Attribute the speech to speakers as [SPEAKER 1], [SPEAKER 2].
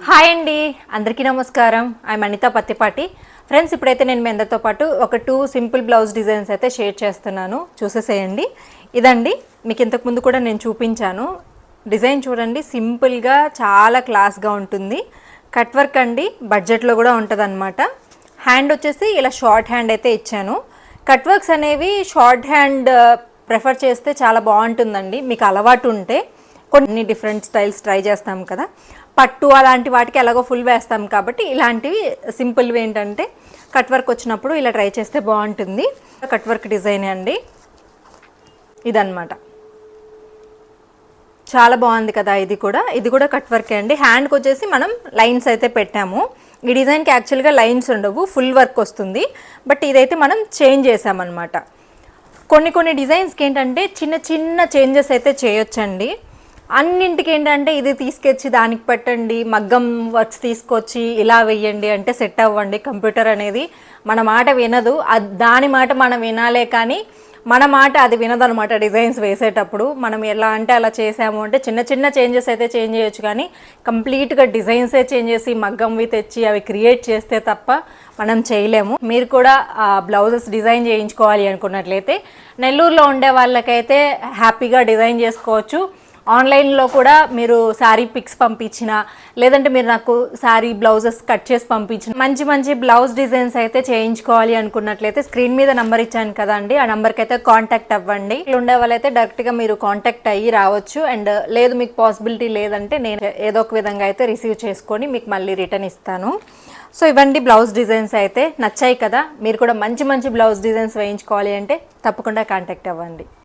[SPEAKER 1] Hi అండి, అందరికీ నమస్కారం. ఐఎమ్ అనిత పత్తిపాటి. ఫ్రెండ్స్, ఇప్పుడైతే నేను మీ అందరితో పాటు ఒక 2 సింపుల్ బ్లౌజ్ డిజైన్స్ అయితే షేర్ చేస్తున్నాను, చూసేసేయండి. ఇదండి, మీకు ఇంతకుముందు కూడా నేను చూపించాను. డిజైన్ చూడండి, సింపుల్గా చాలా క్లాస్గా ఉంటుంది. కట్ వర్క్ అండి, బడ్జెట్లో కూడా ఉంటుంది అనమాట. హ్యాండ్ వచ్చేసి ఇలా షార్ట్ హ్యాండ్ అయితే ఇచ్చాను. కట్ వర్క్స్ అనేవి షార్ట్ హ్యాండ్ ప్రిఫర్ చేస్తే చాలా బాగుంటుందండి. మీకు అలవాటు ఉంటే కొన్ని డిఫరెంట్ స్టైల్స్ ట్రై చేస్తాం కదా, పట్టు అలాంటి వాటికి ఎలాగో ఫుల్ వేస్తాం కాబట్టి ఇలాంటివి సింపుల్వి ఏంటంటే కట్ వర్క్ వచ్చినప్పుడు ఇలా ట్రై చేస్తే బాగుంటుంది. కట్ వర్క్ డిజైన్ అండి ఇదన్నమాట. చాలా బాగుంది కదా. ఇది కూడా కట్ వర్క్ అండి. హ్యాండ్కి వచ్చేసి మనం లైన్స్ అయితే పెట్టాము. ఈ డిజైన్కి యాక్చువల్గా లైన్స్ ఉండవు, ఫుల్ వర్క్ వస్తుంది. బట్ ఇదైతే మనం చేంజ్ చేసామన్నమాట. కొన్ని డిజైన్స్కి ఏంటంటే చిన్న చిన్న చేంజెస్ అయితే చేయొచ్చండి. అన్నింటికి ఏంటంటే ఇది తీసుకొచ్చి దానికి పెట్టండి, మగ్గం వర్క్స్ తీసుకొచ్చి ఇలా వెయ్యండి అంటే సెట్ అవ్వండి. కంప్యూటర్ అనేది మన మాట వినదు, దాని మాట మనం వినాలే కానీ మన మాట అది వినదనమాట. డిజైన్స్ వేసేటప్పుడు మనం ఎలా అంటే అలా చేసాము అంటే చిన్న చిన్న చేంజెస్ అయితే చేంజ్ చేయొచ్చు, కానీ కంప్లీట్గా డిజైన్సే చేంజ్ చేసి మగ్గంవి తెచ్చి అవి క్రియేట్ చేస్తే తప్ప మనం చేయలేము. మీరు కూడా బ్లౌజెస్ డిజైన్ చేయించుకోవాలి అనుకున్నట్లయితే నెల్లూరులో ఉండే వాళ్ళకైతే హ్యాపీగా డిజైన్ చేసుకోవచ్చు. ఆన్లైన్లో కూడా మీరు శారీ పిక్స్ పంపించిన, లేదంటే మీరు నాకు శారీ బ్లౌజెస్ కట్ చేసి పంపించిన, మంచి బ్లౌజ్ డిజైన్స్ అయితే చేయించుకోవాలి అనుకున్నట్లయితే స్క్రీన్ మీద నెంబర్ ఇచ్చాను కదండి, ఆ నెంబర్కి అయితే కాంటాక్ట్ అవ్వండి. ఉండే వాళ్ళైతే డైరెక్ట్గా మీరు కాంటాక్ట్ అయ్యి రావచ్చు. అండ్ లేదు మీకు పాసిబిలిటీ లేదంటే నేను ఏదో ఒక విధంగా అయితే రిసీవ్ చేసుకొని మీకు మళ్ళీ రిటర్న్ ఇస్తాను. సో ఇవన్నీ బ్లౌజ్ డిజైన్స్ అయితే నచ్చాయి కదా. మీరు కూడా మంచి బ్లౌజ్ డిజైన్స్ వేయించుకోవాలి అంటే తప్పకుండా కాంటాక్ట్ అవ్వండి.